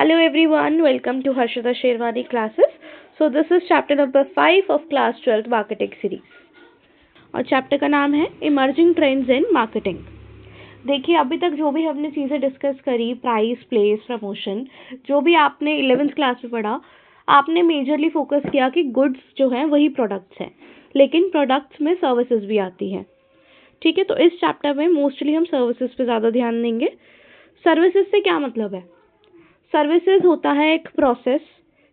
Hello everyone, welcome to Harshita Sherwani classes. So this is chapter number 5 of class 12 marketing series और chapter का नाम है emerging trends in marketing. देखिए अभी तक जो भी हमने चीज़ें डिस्कस करी, प्राइस, प्लेस, प्रमोशन, जो भी आपने 11th क्लास में पढ़ा, आपने मेजरली फोकस किया कि गुड्स जो हैं वही प्रोडक्ट्स हैं, लेकिन प्रोडक्ट्स में सर्विसेज भी आती हैं। ठीक है, तो इस चैप्टर में मोस्टली हम सर्विसेज पे ज़्यादा ध्यान देंगे। सर्विसेज से क्या मतलब है? सर्विसेज होता है एक प्रोसेस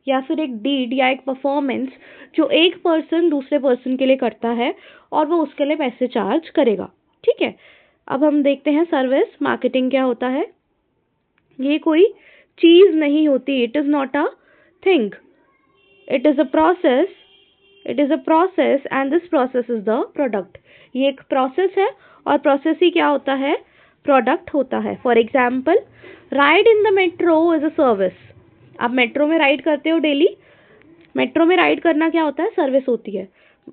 या फिर एक डीड या एक परफॉर्मेंस जो एक पर्सन दूसरे पर्सन के लिए करता है और वो उसके लिए पैसे चार्ज करेगा। ठीक है, अब हम देखते हैं सर्विस मार्केटिंग क्या होता है। ये कोई चीज़ नहीं होती, it is not a thing, it is a process, it is a process and this process is the product. ये एक प्रोसेस है और प्रोसेस ही क्या होता है? प्रोडक्ट होता है। For example, ride in the metro is a service. आप मेट्रो में राइड करते हो डेली, मेट्रो में राइड करना क्या होता है? सर्विस होती है।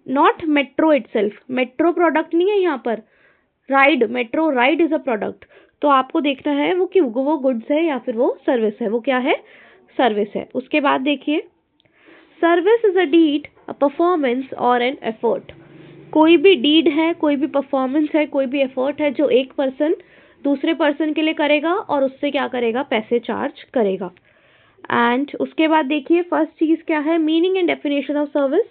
Not metro itself, metro product नहीं है यहाँ पर। Ride, metro ride is a product. तो आपको देखना है वो कि वो गुड्स है या फिर वो सर्विस है। वो क्या है? सर्विस है। उसके बाद देखिए, service is a deed, a performance और एन एफर्ट। कोई भी डीड है, कोई भी परफॉर्मेंस है, कोई भी एफर्ट है जो एक पर्सन दूसरे पर्सन के लिए करेगा और उससे क्या करेगा? पैसे चार्ज करेगा। एंड उसके बाद देखिए फर्स्ट चीज़ क्या है? Meaning and definition of service.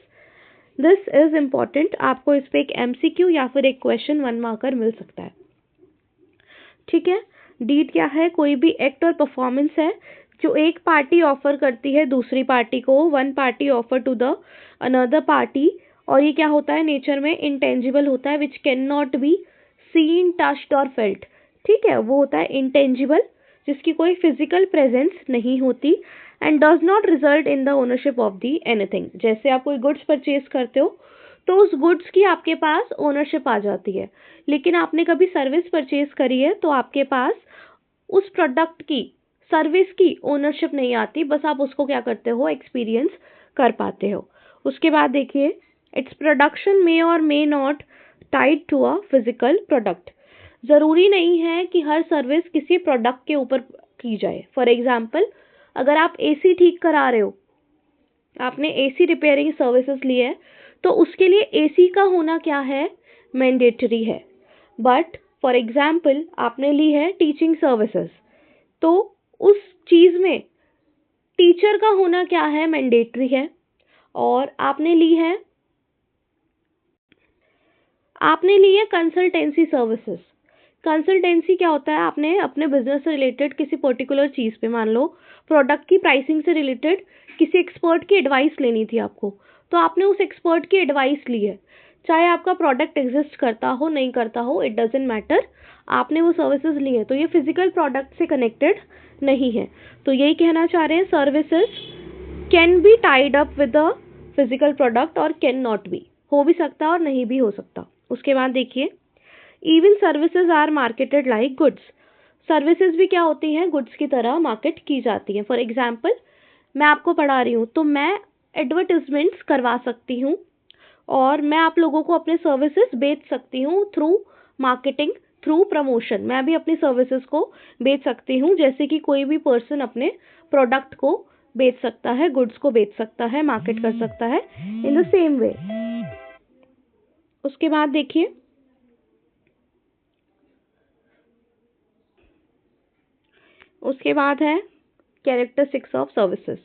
This is important, आपको इस पे एक एमसीक्यू या फिर एक क्वेश्चन 1 मार्कर मिल सकता है। ठीक है, डीड क्या है? कोई भी एक्ट और परफॉर्मेंस है जो एक पार्टी ऑफर करती है दूसरी पार्टी को, one party offer to the another party, और ये क्या होता है? नेचर में इंटेंजिबल होता है, which can not be seen, touched और फेल्ट। ठीक है, वो होता है इंटेंजिबल, जिसकी कोई फिजिकल प्रेजेंस नहीं होती and does not result in the ownership of the anything. जैसे आप कोई गुड्स परचेज करते हो तो उस गुड्स की आपके पास ओनरशिप आ जाती है, लेकिन आपने कभी सर्विस परचेज करी है तो आपके पास उस प्रोडक्ट की, सर्विस की ओनरशिप नहीं आती, बस आप उसको क्या करते हो? एक्सपीरियंस कर पाते हो। उसके बाद देखिए, इट्स प्रोडक्शन मे और may not tied to a physical product. ज़रूरी नहीं है कि हर सर्विस किसी प्रोडक्ट के ऊपर की जाए। फॉर एग्जाम्पल, अगर आप एसी ठीक करा रहे हो, आपने एसी रिपेयरिंग सर्विसेज ली है, तो उसके लिए एसी का होना क्या है? मैंडेटरी है। बट फॉर एग्जाम्पल आपने ली है टीचिंग सर्विसेज, तो उस चीज़ में टीचर का होना क्या है? मैंडेटरी है। और आपने ली है कंसल्टेंसी सर्विसेज। कंसल्टेंसी क्या होता है? आपने अपने बिजनेस से रिलेटेड किसी पर्टिकुलर चीज़ पे, मान लो प्रोडक्ट की प्राइसिंग से रिलेटेड किसी एक्सपर्ट की एडवाइस लेनी थी आपको, तो आपने उस एक्सपर्ट की एडवाइस ली है। चाहे आपका प्रोडक्ट एग्जिस्ट करता हो नहीं करता हो, इट डजेंट मैटर, आपने वो सर्विसेज ली है, तो ये फिजिकल प्रोडक्ट से कनेक्टेड नहीं है। तो यही कहना चाह रहे हैं, services can be tied up with a physical product और कैन नॉट बी, हो भी सकता और नहीं भी हो सकता। उसके बाद देखिए, even services are marketed like goods. Services भी क्या होती हैं? गुड्स की तरह मार्केट की जाती हैं। फॉर एग्जाम्पल, मैं आपको पढ़ा रही हूँ तो मैं एडवर्टिजमेंट्स करवा सकती हूँ और मैं आप लोगों को अपने सर्विसेज बेच सकती हूँ थ्रू मार्केटिंग, थ्रू प्रमोशन। मैं भी अपनी सर्विसेज को बेच सकती हूँ, जैसे कि कोई भी पर्सन अपने प्रोडक्ट को बेच सकता है, गुड्स को बेच सकता है, मार्केट कर सकता है इन द सेम वे। उसके बाद देखिए, उसके बाद है कैरेक्टरिस्टिक्स ऑफ सर्विसेज।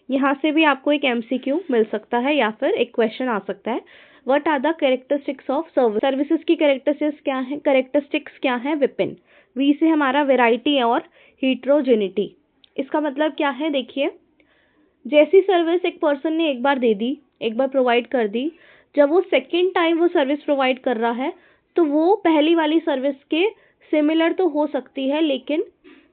यहाँ से भी आपको एक एमसीक्यू मिल सकता है या फिर एक क्वेश्चन आ सकता है। What are the characteristics of service? Services की कैरेक्टरिस्टिक्स क्या है? कैरेक्टरिस्टिक्स क्या है? विपिन। वी से हमारा वेराइटी और हीट्रोजेनिटी। इसका मतलब क्या है? देखिए, जैसी सर्विस एक पर्सन ने एक बार दे दी, एक बार प्रोवाइड कर दी, जब वो सेकेंड टाइम वो सर्विस प्रोवाइड कर रहा है तो वो पहली वाली सर्विस के सिमिलर तो हो सकती है, लेकिन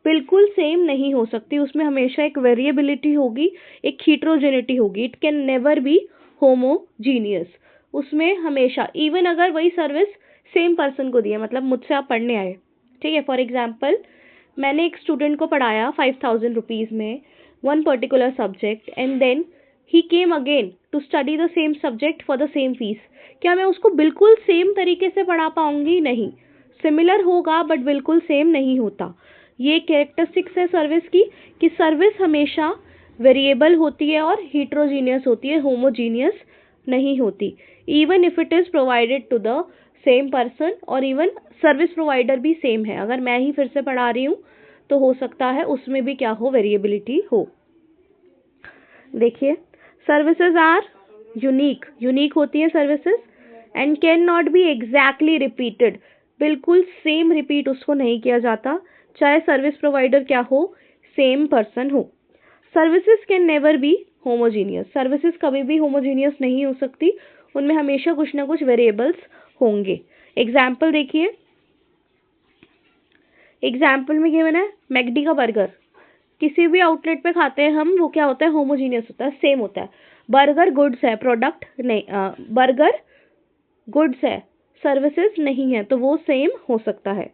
बिल्कुल सेम नहीं हो सकती। उसमें हमेशा एक वेरिएबिलिटी होगी, एक हीट्रोजेनिटी होगी। It can never be homogeneous. उसमें हमेशा, इवन अगर वही सर्विस सेम पर्सन को दी है, मतलब मुझसे आप पढ़ने आए, ठीक है, फॉर एग्जाम्पल मैंने एक स्टूडेंट को पढ़ाया 5000 रुपीज़ में one particular subject, and then he came again to study the same subject for the same fees. क्या मैं उसको बिल्कुल सेम तरीके से पढ़ा पाऊंगी? नहीं, सिमिलर होगा बट बिल्कुल सेम नहीं होता। ये कैरेक्टरिस्टिक्स है सर्विस की कि सर्विस हमेशा वेरिएबल होती है और हीट्रोजीनियस होती है, होमोजीनियस नहीं होती, even if it is provided to the same person, और इवन सर्विस प्रोवाइडर भी सेम है। अगर मैं ही फिर से पढ़ा रही हूँ तो हो सकता है उसमें भी क्या हो, वेरिएबिलिटी हो। देखिए, सर्विसेज आर यूनिक, यूनिक होती है services, and can not B exactly repeated, बिल्कुल सेम रिपीट उसको नहीं किया जाता, चाहे सर्विस प्रोवाइडर क्या हो, सेम पर्सन हो। Services can never be homogeneous, services कभी भी होमोजीनियस नहीं हो सकती, उनमें हमेशा कुछ ना कुछ वेरिएबल्स होंगे। एग्जाम्पल देखिए, एग्जाम्पल में गिवन है मैकडी का बर्गर, किसी भी आउटलेट पे खाते हैं हम, वो क्या होता है, होमोजीनियस होता है, सेम होता है। बर्गर गुड्स है, प्रोडक्ट नहीं, बर्गर गुड्स है, सर्विसेज नहीं है, तो वो सेम हो सकता है।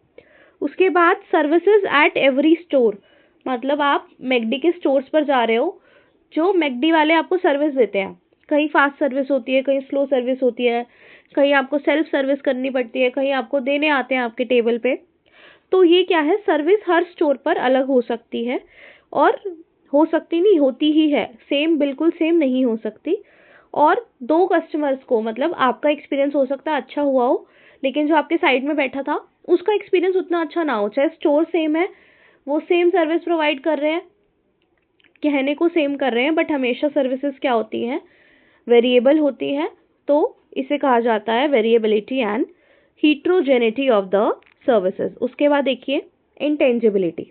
उसके बाद सर्विसेज एट एवरी स्टोर, मतलब आप मैकडी के स्टोर्स पर जा रहे हो, जो मैकडी वाले आपको सर्विस देते हैं, कहीं फास्ट सर्विस होती है, कहीं स्लो सर्विस होती है, कहीं आपको सेल्फ सर्विस करनी पड़ती है, कहीं आपको देने आते हैं आपके टेबल पे। तो ये क्या है, सर्विस हर स्टोर पर अलग हो सकती है, और हो सकती नहीं, होती ही है, सेम बिल्कुल सेम नहीं हो सकती। और दो कस्टमर्स को, मतलब आपका एक्सपीरियंस हो सकता है अच्छा हुआ हो, लेकिन जो आपके साइड में बैठा था उसका एक्सपीरियंस उतना अच्छा ना हो, चाहे स्टोर सेम है, वो सेम सर्विस प्रोवाइड कर रहे हैं, कहने को सेम कर रहे हैं, बट हमेशा सर्विसेज क्या होती हैं, वेरिएबल होती है, तो इसे कहा जाता है variability and heterogeneity of the services. उसके बाद देखिए इंटेंजिबिलिटी,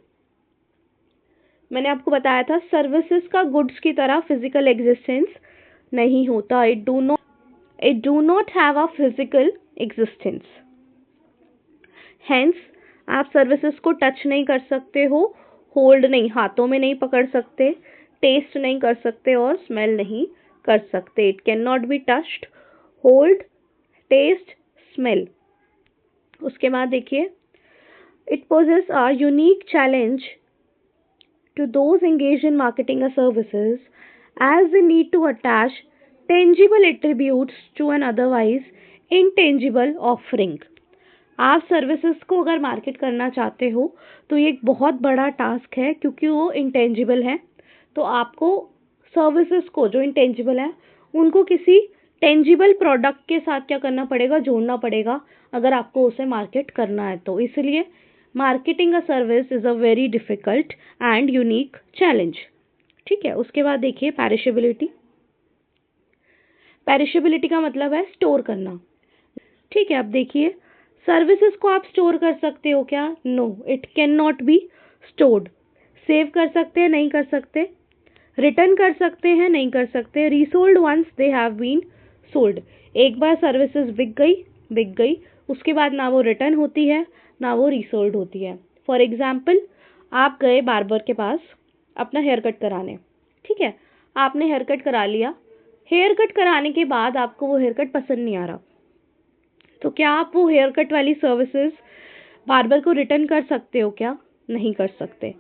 मैंने आपको बताया था सर्विसेज का गुड्स की तरह फिजिकल एग्जिस्टेंस नहीं होता, it do not have a physical existence, hence आप सर्विसेज को टच नहीं कर सकते हो, होल्ड नहीं, हाथों में नहीं पकड़ सकते, टेस्ट नहीं कर सकते और स्मेल नहीं कर सकते। It can not be touched, hold, taste, smell. उसके बाद देखिए, it poses a unique challenge to those engaged in marketing or services, as they need to attach tangible attributes to an otherwise intangible offering। आप services को अगर market करना चाहते हो तो ये एक बहुत बड़ा टास्क है, क्योंकि वो इंटेंजिबल है, तो आपको सर्विसेज को जो इंटेंजिबल है उनको किसी टेंजिबल प्रोडक्ट के साथ क्या करना पड़ेगा, जोड़ना पड़ेगा, अगर आपको उसे मार्केट करना है तो। इसलिए marketing a service is a very difficult and unique challenge. ठीक है, उसके बाद देखिए पेरिशेबिलिटी, पेरिशेबिलिटी का मतलब है स्टोर करना। ठीक है, अब देखिए सर्विसेज को आप स्टोर कर सकते हो क्या, no, it can not be stored. Save कर सकते हैं, नहीं कर सकते, रिटर्न कर सकते हैं, नहीं कर सकते, resold once they have been sold, एक बार सर्विसेज बिक गई, उसके बाद ना वो रिटर्न होती है ना वो रीसोल्ड होती है। फॉर एग्जाम्पल, आप गए बार्बर के पास अपना हेयर कट कराने, ठीक है, आपने हेयर कट करा लिया, हेयर कट कराने के बाद आपको वो हेयर कट पसंद नहीं आ रहा, तो क्या आप वो हेयर कट वाली सर्विसेज बार्बर को रिटर्न कर सकते हो क्या, नहीं कर सकते।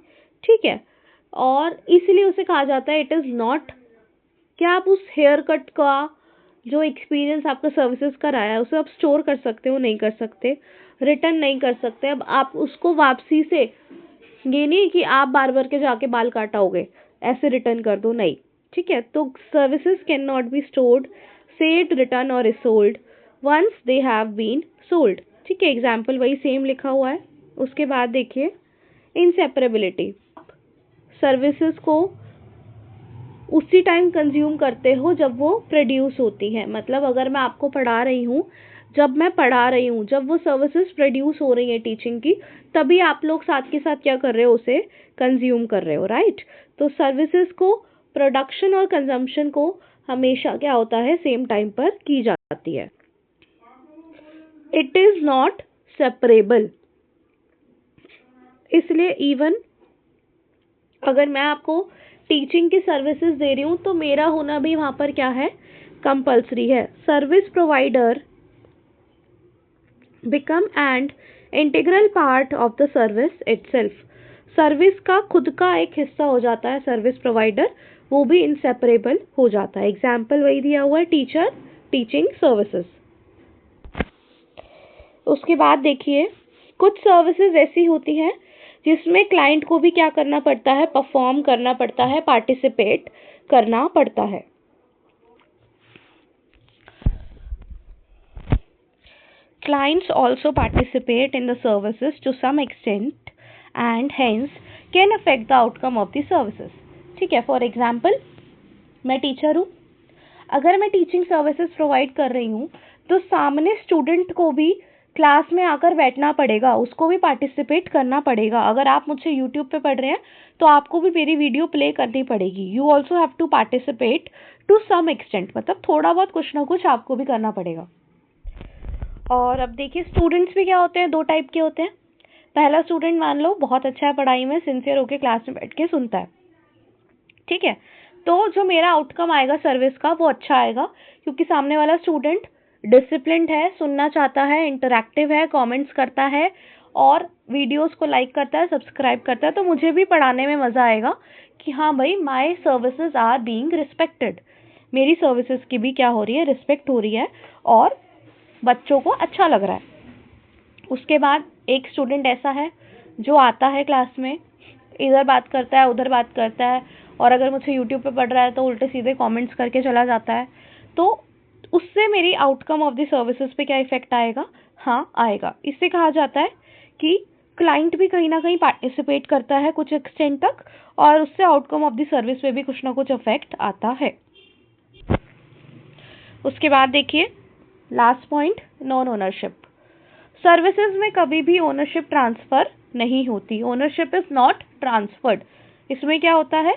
ठीक है, और इसलिए उसे कहा जाता है इट इज़ नॉट, क्या आप उस हेयर कट का जो एक्सपीरियंस आपका सर्विसेज का रहा है उसे आप स्टोर कर सकते हो, नहीं कर सकते, रिटर्न नहीं कर सकते। अब आप उसको वापसी से, ये नहीं कि आप बार्बर के जाके बाल काटाओगे ऐसे रिटर्न कर दो, नहीं। ठीक है, तो services can not be stored, said, return और sold once they have been sold. ठीक है, एग्जाम्पल वही सेम लिखा हुआ है। उसके बाद देखिए इनसेपरेबिलिटी, सर्विसेज को उसी टाइम कंज्यूम करते हो जब वो प्रोड्यूस होती है, मतलब अगर मैं आपको पढ़ा रही हूँ, जब मैं पढ़ा रही हूँ, जब वो सर्विसेज प्रोड्यूस हो रही है टीचिंग की, तभी आप लोग साथ के साथ क्या कर रहे हो, उसे कंज्यूम कर रहे हो, राइट। तो सर्विसेज को, प्रोडक्शन और कंजम्पशन को हमेशा क्या होता है, सेम टाइम पर की जाती है। इट इज नॉट सेपरेबल, इसलिए इवन अगर मैं आपको टीचिंग की सर्विसेज दे रही हूँ तो मेरा होना भी वहाँ पर क्या है, कंपल्सरी है। Service provider become and integral part of the service itself, service का खुद का एक हिस्सा हो जाता है सर्विस प्रोवाइडर, वो भी इनसेपरेबल हो जाता है। एग्जाम्पल वही दिया हुआ है, टीचर, टीचिंग सर्विसेज। उसके बाद देखिए कुछ सर्विसेज ऐसी होती हैं जिसमें क्लाइंट को भी क्या करना पड़ता है, परफॉर्म करना पड़ता है, पार्टिसिपेट करना पड़ता है। Clients also participate in the services to some extent and hence can affect the outcome of the services. ठीक है, फॉर एग्जाम्पल मैं टीचर हूँ, अगर मैं टीचिंग सर्विसेज प्रोवाइड कर रही हूँ तो सामने स्टूडेंट को भी क्लास में आकर बैठना पड़ेगा, उसको भी पार्टिसिपेट करना पड़ेगा। अगर आप मुझसे यूट्यूब पे पढ़ रहे हैं तो आपको भी मेरी वीडियो प्ले करनी पड़ेगी। You also have to participate to some extent, मतलब थोड़ा बहुत कुछ ना कुछ आपको भी करना पड़ेगा। और अब देखिए स्टूडेंट्स भी क्या होते हैं, दो टाइप के होते हैं। पहला स्टूडेंट मान लो बहुत अच्छा है पढ़ाई में, सिंसियर होकर क्लास में बैठ के सुनता है, ठीक है, तो जो मेरा आउटकम आएगा सर्विस का वो अच्छा आएगा, क्योंकि सामने वाला स्टूडेंट डिसिप्लिन्ड है, सुनना चाहता है, इंटरैक्टिव है, कमेंट्स करता है और वीडियोस को लाइक करता है, सब्सक्राइब करता है, तो मुझे भी पढ़ाने में मज़ा आएगा कि हाँ भाई my services are being respected, मेरी सर्विसेज की भी क्या हो रही है, रिस्पेक्ट हो रही है और बच्चों को अच्छा लग रहा है। उसके बाद एक स्टूडेंट ऐसा है जो आता है क्लास में, इधर बात करता है, उधर बात करता है, और अगर मुझे यूट्यूब पे पढ़ रहा है तो उल्टे सीधे कमेंट्स करके चला जाता है, तो उससे मेरी आउटकम ऑफ द सर्विसेज पे क्या इफेक्ट आएगा? हाँ आएगा। इससे कहा जाता है कि क्लाइंट भी कहीं ना कहीं पार्टिसिपेट करता है कुछ एक्सटेंट तक, और उससे आउटकम ऑफ द सर्विस पे भी कुछ ना कुछ इफेक्ट आता है। उसके बाद देखिए last point, non ownership. Services में कभी भी ओनरशिप ट्रांसफर नहीं होती, ओनरशिप इज नॉट ट्रांसफर्ड। इसमें क्या होता है,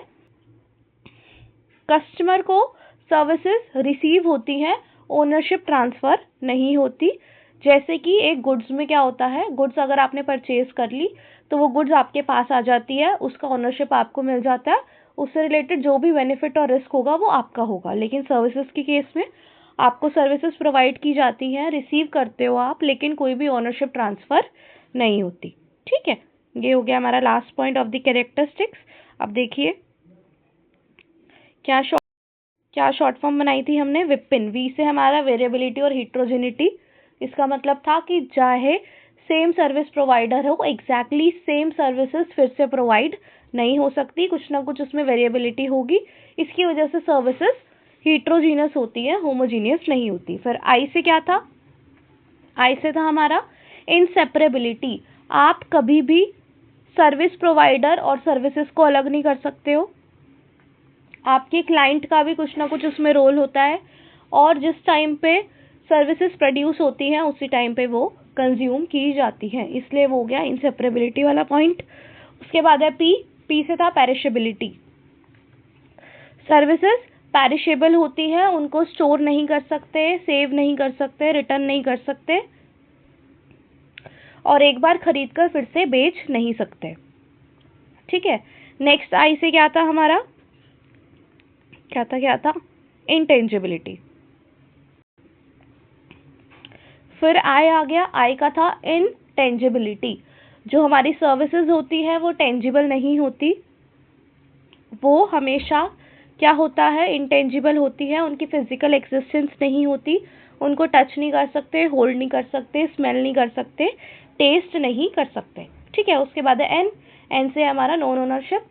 कस्टमर को सर्विसेज रिसीव होती हैं, ओनरशिप ट्रांसफर नहीं होती। जैसे कि एक गुड्स में क्या होता है, गुड्स अगर आपने परचेज कर ली तो वो गुड्स आपके पास आ जाती है, उसका ओनरशिप आपको मिल जाता है, उससे रिलेटेड जो भी बेनिफिट और रिस्क होगा वो आपका होगा। लेकिन सर्विसेज के केस में आपको सर्विसेज प्रोवाइड की जाती हैं, रिसीव करते हो आप, लेकिन कोई भी ओनरशिप ट्रांसफर नहीं होती। ठीक है, ये हो गया हमारा last point of the characteristics. अब देखिए क्या शॉर्ट फॉर्म बनाई थी हमने, विपिन। वी से हमारा वेरिएबिलिटी और हिट्रोजेनिटी। इसका मतलब था कि चाहे सेम सर्विस प्रोवाइडर हो, एग्जैक्टली सेम सर्विसेज फिर से प्रोवाइड नहीं हो सकती, कुछ ना कुछ उसमें वेरिएबिलिटी होगी। इसकी वजह से सर्विसेज हिट्रोजीनियस होती है, होमोजीनियस नहीं होती। फिर आई से क्या था, आई से था हमारा इनसेपरेबिलिटी। आप कभी भी सर्विस प्रोवाइडर और सर्विसेज को अलग नहीं कर सकते हो, आपके क्लाइंट का भी कुछ ना कुछ उसमें रोल होता है, और जिस टाइम पे सर्विसेज प्रोड्यूस होती हैं उसी टाइम पे वो कंज्यूम की जाती हैं, इसलिए वो हो गया इनसेपरेबिलिटी वाला पॉइंट। उसके बाद है पी से था पेरिशेबिलिटी। सर्विसेज पेरिशेबल होती हैं, उनको स्टोर नहीं कर सकते, सेव नहीं कर सकते, रिटर्न नहीं कर सकते, और एक बार खरीद कर फिर से बेच नहीं सकते। ठीक है, नेक्स्ट आई से क्या था हमारा, क्या था इंटेंजिबिलिटी। फिर आई आ गया, आई का था इनटेंजिबिलिटी। जो हमारी सर्विसेज होती है वो टेंजिबल नहीं होती, वो हमेशा क्या होता है, इंटेंजिबल होती है, उनकी फिजिकल एग्जिस्टेंस नहीं होती, उनको टच नहीं कर सकते, होल्ड नहीं कर सकते, स्मेल नहीं कर सकते, टेस्ट नहीं कर सकते। ठीक है, उसके बाद है एन से हमारा नॉन ओनरशिप।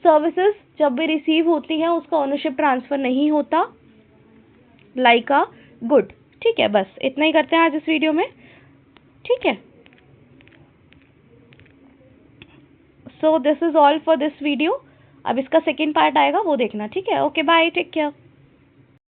सर्विसेज जब भी रिसीव होती हैं उसका ओनरशिप ट्रांसफर नहीं होता, लाइक अ गुड। ठीक है, बस इतना ही करते हैं आज इस वीडियो में। ठीक है, so this is all for this video. अब इसका सेकेंड पार्ट आएगा, वो देखना। ठीक है, ओके बाय, टेक केयर।